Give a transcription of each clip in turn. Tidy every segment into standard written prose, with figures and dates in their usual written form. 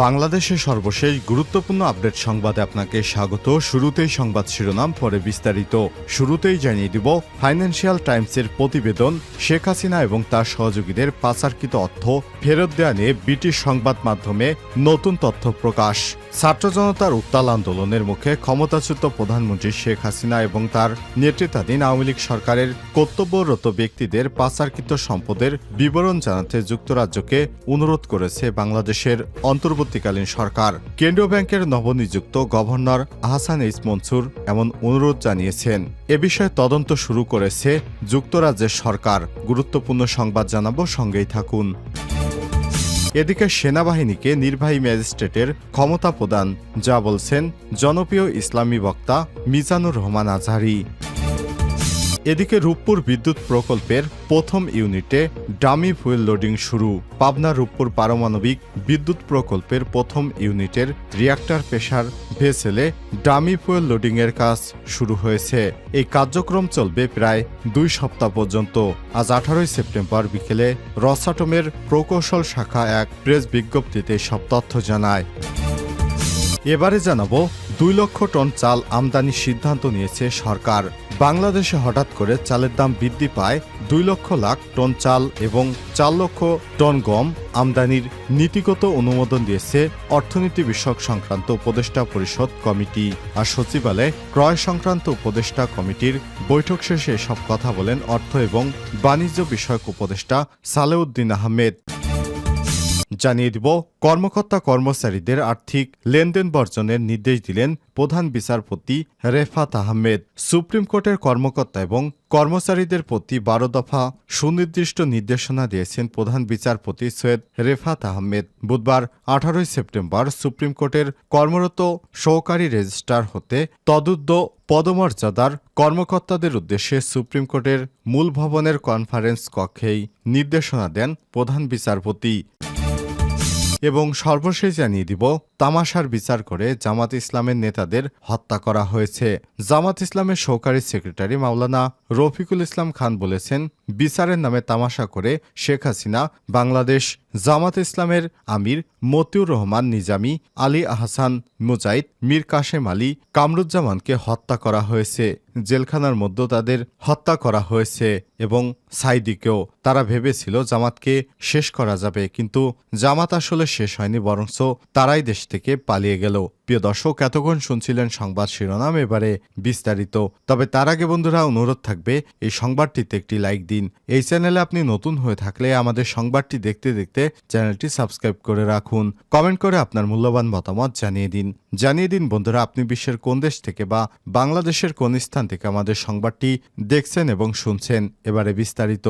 বাংলাদেশের সর্বশেষ গুরুত্বপূর্ণ আপডেট সংবাদে আপনাকে স্বাগত। শুরুতেই সংবাদ শিরোনাম, পরে বিস্তারিত। শুরুতেই জানিয়ে দিব, ফাইন্যান্সিয়াল টাইমসের প্রতিবেদন, শেখ হাসিনা এবং তার সহযোগীদের পাচারকৃত অর্থ ফেরত দেয়া নিয়ে ব্রিটিশ সংবাদ মাধ্যমে নতুন তথ্য প্রকাশ। ছাত্র জনতার উত্তাল আন্দোলনের মুখে ক্ষমতাচ্যুত প্রধানমন্ত্রী শেখ হাসিনা এবং তার নেতৃত্বাধীন আওয়ামী লীগ সরকারের কর্তব্যরত ব্যক্তিদের পাচারকৃত সম্পদের বিবরণ জানাতে যুক্তরাজ্যকে অনুরোধ করেছে বাংলাদেশের অন্তর্বর্তীকালীন সরকার। কেন্দ্রীয় ব্যাংকের নবনিযুক্ত গভর্নর আহসান এইচ মনসুর এমন অনুরোধ জানিয়েছেন। এ বিষয়ে তদন্ত শুরু করেছে যুক্তরাজ্যের সরকার। গুরুত্বপূর্ণ সংবাদ জানাবো, সঙ্গেই থাকুন। এদিকে সেনাবাহিনীকে নির্বাহী ম্যাজিস্ট্রেটের ক্ষমতা প্রদান, যা বলছেন জনপ্রিয় ইসলামী বক্তা মিজানুর রহমান আজহারী। এদিকে রূপপুর বিদ্যুৎ প্রকল্পের প্রথম ইউনিটে ডামি ফুয়েল লোডিং শুরু। পাবনা রূপপুর পারমাণবিক বিদ্যুৎ প্রকল্পের প্রথম ইউনিটের রিঅ্যাক্টর প্রেসার ভেসেলে ডামি ফুয়েল লোডিংয়ের কাজ শুরু হয়েছে। এই কার্যক্রম চলবে প্রায় 2 সপ্তাহ পর্যন্ত। আজ 18 সেপ্টেম্বর বিকেলে রসাটমের প্রকৌশল শাখা এক প্রেস বিজ্ঞপ্তিতে সব তথ্য জানায়। এবারে জানাবো, 2 লক্ষ টন চাল আমদানির সিদ্ধান্ত নিয়েছে সরকার। বাংলাদেশে হঠাৎ করে চালের দাম বৃদ্ধি পায় 2 লক্ষ টন চাল এবং 4 লক্ষ টন গম আমদানির নীতিগত অনুমোদন দিয়েছে অর্থনীতি বিষয়ক সংক্রান্ত উপদেষ্টা পরিষদ কমিটি। আর সচিবালয়ে ক্রয় সংক্রান্ত উপদেষ্টা কমিটির বৈঠক শেষে এসব কথা বলেন অর্থ এবং বাণিজ্য বিষয়ক উপদেষ্টা সালেউদ্দিন আহমেদ। জানিয়ে দিব, কর্মকর্তা কর্মচারীদের আর্থিক লেনদেন বর্জনের নির্দেশ দিলেন প্রধান বিচারপতি রেফাত আহমেদ। সুপ্রিম কোর্টের কর্মকর্তা এবং কর্মচারীদের প্রতি 12 দফা সুনির্দিষ্ট নির্দেশনা দিয়েছেন প্রধান বিচারপতি সৈয়দ রেফাত আহমেদ। বুধবার 18 সেপ্টেম্বর সুপ্রিম কোর্টের কর্মরত সহকারী রেজিস্ট্রার হতে তদুর্ধ্ব পদমর্যাদার কর্মকর্তাদের উদ্দেশ্যে সুপ্রিম কোর্টের মূল ভবনের কনফারেন্স কক্ষেই নির্দেশনা দেন প্রধান বিচারপতি। এবং সর্বশেষ জানিয়ে দিব, তামাশার বিচার করে জামাত ইসলামের নেতাদের হত্যা করা হয়েছে। জামাত ইসলামের সহকারী সেক্রেটারি মাওলানা রফিকুল ইসলাম খান বলেছেন, বিচারের নামে তামাশা করে শেখ হাসিনা, বাংলাদেশ জামাত ইসলামের আমির মতিউর রহমান নিজামী, আলী আহসান মুজাহিদ, মীর কাশেম আলী, কামরুজ্জামানকে হত্যা করা হয়েছে। জেলখানার মধ্যে তাদের হত্যা করা হয়েছে এবং সাইদিকেও। তারা ভেবেছিল জামাতকে শেষ করা যাবে, কিন্তু জামাত আসলে শেষ হয়নি, বরঞ্চ তারাই দেশ থেকে পালিয়ে গেল। প্রিয় দর্শক, এতক্ষণ শুনছিলেন সংবাদ শিরোনাম, এবারে বিস্তারিত। তবে তার আগে বন্ধুরা, অনুরোধ থাকবে এই সংবাদটিতে একটি লাইক দিন। এই চ্যানেলে আপনি নতুন হয়ে থাকলে আমাদের সংবাদটি দেখতে দেখতে চ্যানেলটি সাবস্ক্রাইব করে রাখুন। কমেন্ট করে আপনার মূল্যবান মতামত জানিয়ে দিন বন্ধুরা, আপনি বিশ্বের কোন দেশ থেকে বা বাংলাদেশের কোন স্থান থেকে আমাদের সংবাদটি দেখছেন এবং শুনছেন। এবারে বিস্তারিত।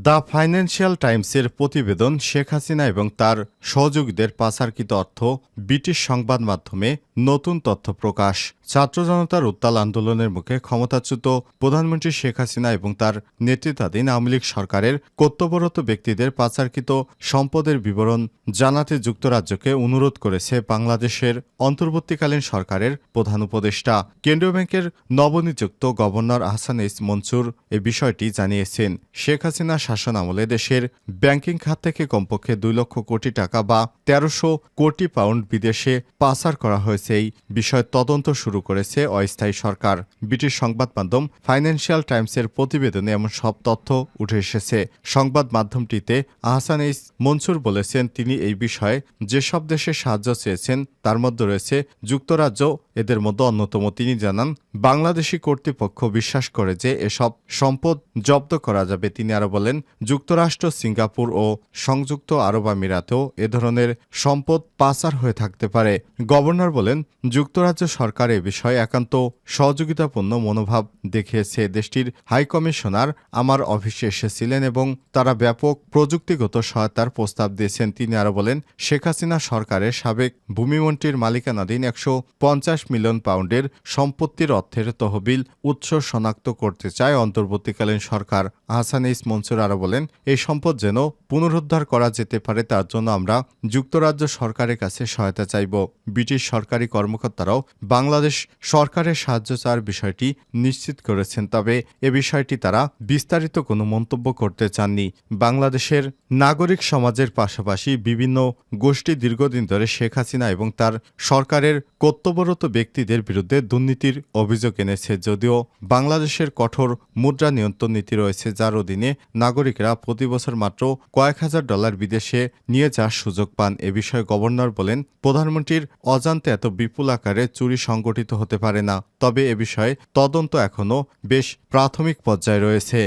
দ্য ফাইন্যান্সিয়াল টাইমসের প্রতিবেদন, শেখ হাসিনা এবং তার সহযোগীদের পাচারকৃত অর্থ, ব্রিটিশ সংবাদ মাধ্যমে নতুন তথ্য প্রকাশ। ছাত্র জনতার উত্তাল আন্দোলনের মুখে ক্ষমতাচ্যুত প্রধানমন্ত্রী শেখ হাসিনা এবং তার নেতৃত্বাধীন আওয়ামী লীগ সরকারের কর্তব্যরত ব্যক্তিদের পাচারকৃত সম্পদের বিবরণ জানাতে যুক্তরাজ্যকে অনুরোধ করেছে বাংলাদেশের অন্তর্বর্তীকালীন সরকারের প্রধান উপদেষ্টা। কেন্দ্রীয় ব্যাংকের নবনিযুক্ত গভর্নর আহসান এইচ মনসুর এ বিষয়টি জানিয়েছেন। শেখ হাসিনা শাসন আমলে দেশের ব্যাংকিং খাত থেকে কমপক্ষে 2 লক্ষ কোটি টাকা বা 1300 কোটি পাউন্ড বিদেশে পাচার করা হয়েছে। এই বিষয়ে তদন্ত শুরু করেছে অস্থায়ী সরকার। ব্রিটিশ সংবাদ মাধ্যম ফাইন্যান্সিয়াল টাইমসের প্রতিবেদনে এমন সব তথ্য উঠে এসেছে। সংবাদ মাধ্যমটিতে আহসান এইচ মনসুর বলেছেন, তিনি এই বিষয়ে যেসব দেশে সাহায্য চেয়েছেন তার মধ্যে রয়েছে যুক্তরাজ্য, এদের মধ্যে অন্যতম। তিনি জানান, বাংলাদেশি কর্তৃপক্ষ বিশ্বাস করে যে এসব সম্পদ জব্দ করা যাবে। তিনি আরো বলেন, যুক্তরাষ্ট্র, সিঙ্গাপুর ও সংযুক্ত আরব আমিরাতেও এ ধরনের সম্পদ পাচার হয়ে থাকতে পারে। গভর্নর বলেন, যুক্তরাজ্য সরকার এ বিষয়ে একান্ত সহযোগিতাপূর্ণ মনোভাব দেখিয়েছে। দেশটির হাইকমিশনার আমার অফিসে এসেছিলেন এবং তারা ব্যাপক প্রযুক্তিগত সহায়তার প্রস্তাব দিয়েছেন। তিনি আরো বলেন, শেখ হাসিনা সরকারের সাবেক ভূমিমন্ত্রীর মালিকানাধীন 150 মিলিয়ন পাউন্ডের সম্পত্তির অর্থের তহবিল উৎস শনাক্ত করতে চায় অন্তর্বর্তীকালীন সরকার। আহসান এইচ মনসুর আরো বলেন, এই সম্পদ যেন পুনরুদ্ধার করা যেতে পারে তার জন্য আমরা যুক্তরাজ্য সরকারের কাছে সহায়তা চাইব। ব্রিটিশ সরকারি কর্মকর্তারাও বাংলাদেশ বাংলাদেশ সরকারের সাহায্য চাওয়ার বিষয়টি নিশ্চিত করেছেন, তবে এ বিষয়টি তারা বিস্তারিত কোনো মন্তব্য করতে চাননি। বাংলাদেশের নাগরিক সমাজের পাশাপাশি বিভিন্ন গোষ্ঠী দীর্ঘদিন ধরে শেখ হাসিনা এবং তার সরকারের কর্তব্যরত ব্যক্তিদের বিরুদ্ধে দুর্নীতির অভিযোগ এনেছে। যদিও বাংলাদেশের কঠোর মুদ্রা নিয়ন্ত্রণ নীতি রয়েছে, যার অধীনে নাগরিকরা প্রতি বছর মাত্র কয়েক হাজার ডলার বিদেশে নিয়ে যাওয়ার সুযোগ পান। এ বিষয়ে গভর্নর বলেন, প্রধানমন্ত্রীর অজান্তে এত বিপুল আকারে চুরি সংগঠিত হতে পারে না, তবে এ বিষয়ে তদন্ত এখনও বেশ প্রাথমিক পর্যায়ে রয়েছে।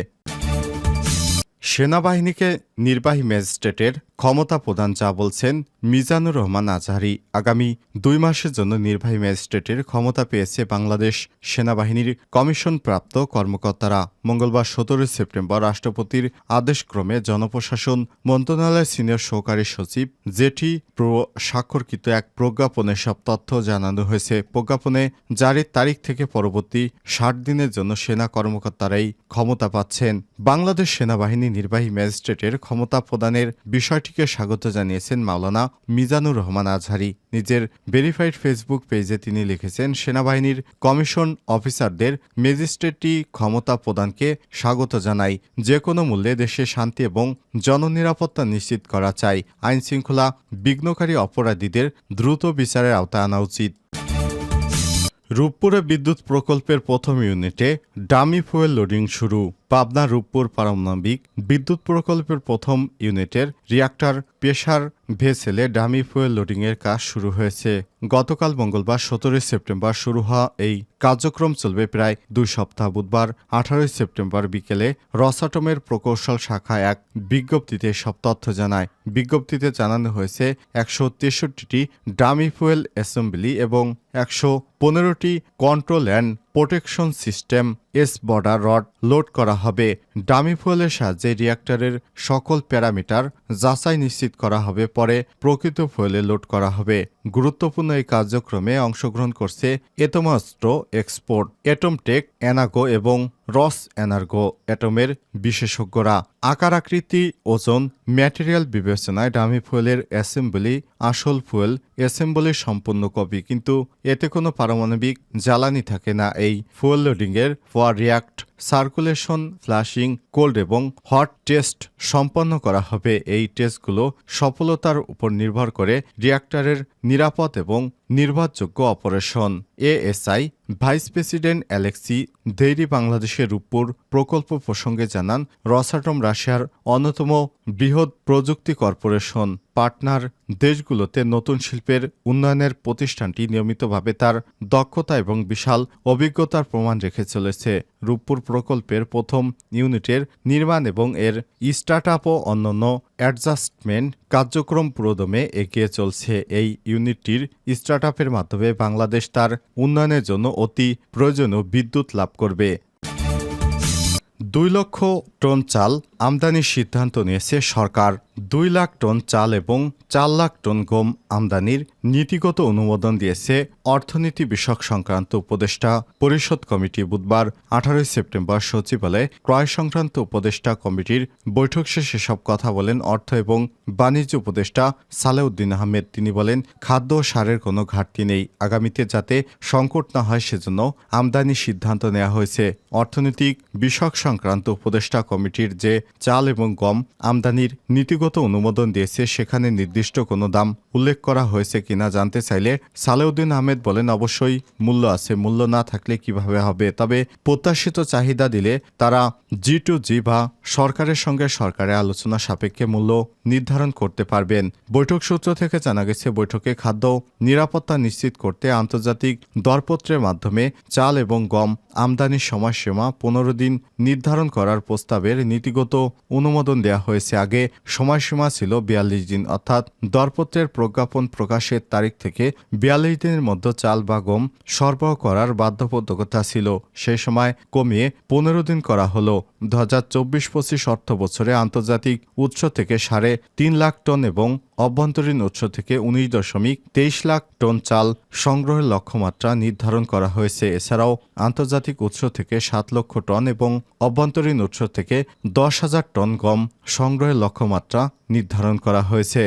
সেনাবাহিনীকে নির্বাহী ম্যাজিস্ট্রেটের ক্ষমতা প্রদান, যা বলছেন মিজানুর রহমান আজহারি। আগামী 2 মাসের জন্য নির্বাহী ম্যাজিস্ট্রেটের ক্ষমতা পেয়েছে বাংলাদেশ সেনাবাহিনীর কমিশনপ্রাপ্ত কর্মকর্তারা। মঙ্গলবার 17 সেপ্টেম্বর রাষ্ট্রপতির আদেশক্রমে জনপ্রশাসন মন্ত্রণালয়ের সিনিয়র সহকারী সচিব জেটি স্বাক্ষরকৃত এক প্রজ্ঞাপনে সব তথ্য জানানো হয়েছে। প্রজ্ঞাপনে জারির তারিখ থেকে পরবর্তী 60 দিনের জন্য সেনা কর্মকর্তারাই ক্ষমতা পাচ্ছেন। বাংলাদেশ সেনাবাহিনী নির্বাহী ম্যাজিস্ট্রেটের ক্ষমতা প্রদানের বিষয়টিকে স্বাগত জানিয়েছেন মাওলানা মিজানুর রহমান আজহারি। নিজের ভেরিফাইড ফেসবুক পেজে তিনি লিখেছেন, সেনাবাহিনীর কমিশন অফিসারদের ম্যাজিস্ট্রেটি ক্ষমতা প্রদানকে স্বাগত জানাই। যে কোনো মূল্যে দেশে শান্তি এবং জননিরাপত্তা নিশ্চিত করা চাই। আইনশৃঙ্খলা বিঘ্নকারী অপরাধীদের দ্রুত বিচারের আওতায় আনা উচিত। রূপপুরে বিদ্যুৎ প্রকল্পের প্রথম ইউনিটে ডামি ফুয়েল লোডিং শুরু। পাবনা রূপপুর পারমাণবিক বিদ্যুৎ প্রকল্পের প্রথম ইউনিটের রিঅ্যাক্টর প্রেসার ভেসেলে ডামি ফুয়েল লোডিংয়ের কাজ শুরু হয়েছে। গতকাল মঙ্গলবার 17 সেপ্টেম্বর শুরু হওয়া এই কার্যক্রম চলবে প্রায় 2 সপ্তাহ। বুধবার 18 সেপ্টেম্বর বিকেলে রসাটমের প্রকৌশল শাখা এক বিজ্ঞপ্তিতে সব তথ্য জানায়। বিজ্ঞপ্তিতে জানানো হয়েছে 163টি ডামি ফুয়েল অ্যাসেম্বলি এবং 115টি control and protection system border rod load করা হবে। ডামি ফুয়েলের সাহায্যে রিঅ্যাক্টরের সকল প্যারামিটার যাচাই নিশ্চিত করা হবে, পরে প্রকৃত ফুয়েলে লোড করা হবে। গুরুত্বপূর্ণ এই কার্যক্রমে অংশগ্রহণ করছে এটোমাস্ট্রো এক্সপোর্ট, এটমটেক, এনাগো এবং রস এনার্গো অ্যাটমের বিশেষজ্ঞরা। আকার, আকৃতি, ওজন, ম্যাটেরিয়াল বিবেচনায় ডামি ফুয়েলের অ্যাসেম্বলি আসল ফুয়েল অ্যাসেম্বলির সম্পূর্ণ কপি, কিন্তু এতে কোনো পারমাণবিক জ্বালানি থাকে না। এই ফুয়েল লোডিংয়ের পর রিঅ্যাক্ট সার্কুলেশন, ফ্লাশিং, কোল্ড এবং হট টেস্ট সম্পন্ন করা হবে। এই টেস্টগুলো সফলতার উপর নির্ভর করে রিঅ্যাক্টরের নিরাপদ এবং নির্ভরযোগ্য operation. ASI vice president Alexey Deriy বাংলাদেশের রূপপুর প্রকল্প প্রসঙ্গে জানান, রসাটম রাশিয়ার অন্যতম বৃহৎ প্রযুক্তি কর্পোরেশন। পার্টনার দেশগুলোতে নতুন শিল্পের উন্নয়নের প্রতিষ্ঠানটি নিয়মিতভাবে তার দক্ষতা এবং বিশাল অভিজ্ঞতার প্রমাণ রেখে চলেছে। রূপপুর প্রকল্পের প্রথম ইউনিটের নির্মাণ এবং এর স্টার্টআপ ও অন্যান্য অ্যাডজাস্টমেন্ট কার্যক্রম পুরোদমে এগিয়ে চলছে। এই ইউনিটটির স্টার্টআপের মাধ্যমে বাংলাদেশ তার উন্নয়নের জন্য অতি প্রয়োজনীয় বিদ্যুৎ লাভ করবে। 2 লক্ষ টন চাল আমদানির সিদ্ধান্ত নিয়েছে সরকার। 2 লাখ টন চাল এবং 4 লাখ টন গম আমদানির নীতিগত অনুমোদন দিয়েছে অর্থনীতি বিষয়ক সংক্রান্ত উপদেষ্টা পরিষদ কমিটি। বুধবার 18 সেপ্টেম্বর সচিবালয়ে ক্রয় সংক্রান্ত উপদেষ্টা কমিটির বৈঠক শেষে সব কথা বলেন অর্থ এবং বাণিজ্য উপদেষ্টা সালেউদ্দিন আহমেদ। তিনি বলেন, খাদ্য ও সারের কোনো ঘাটতি নেই। আগামীতে যাতে সংকট না হয় সেজন্য আমদানির সিদ্ধান্ত নেওয়া হয়েছে। অর্থনৈতিক বিষয়ক সংক্রান্ত উপদেষ্টা কমিটির যে চাল এবং গম আমদানির নীতিগত অনুমোদন দিয়েছে সেখানে নির্দিষ্ট কোনো দাম উল্লেখ করা হয়েছে কিনা জানতে চাইলে সালেউদ্দিন আহমেদ বলেন, অবশ্যই মূল্য আছে, মূল্য না থাকলে কিভাবে হবে, তবে প্রত্যাশিত চাহিদা দিলে তারা G2G বা সরকারের সঙ্গে সরকারের আলোচনা সাপেক্ষে মূল্য নির্ধারণ করতে পারবেন। বৈঠক সূত্র থেকে জানা গেছে, বৈঠকে খাদ্য নিরাপত্তা নিশ্চিত করতে আন্তর্জাতিক দরপত্রের মাধ্যমে চাল এবং গম আমদানির সময়সীমা 15 দিন নির্ধারণ করার প্রস্তাবের নীতিগত অনুমোদন দেওয়া হয়েছে। আগে সময়সীমা ছিল 42 দিন, অর্থাৎ দরপত্রের প্রজ্ঞাপন প্রকাশের তারিখ থেকে 42 দিনের মধ্যে চাল বা গম সরবরাহ করার বাধ্যবাধকতা ছিল। সেই সময় কমিয়ে 15 দিন করা হলো। 2024-25 অর্থ বছরে আন্তর্জাতিক উৎস থেকে 3.5 লাখ টন এবং অভ্যন্তরীণ উৎস থেকে 19.23 লাখ টন চাল সংগ্রহের লক্ষ্যমাত্রা নির্ধারণ করা হয়েছে। এছাড়াও আন্তর্জাতিক উৎস থেকে 7 লক্ষ টন এবং অভ্যন্তরীণ উৎস থেকে 10,000 টন গম সংগ্রহের লক্ষ্যমাত্রা নির্ধারণ করা হয়েছে।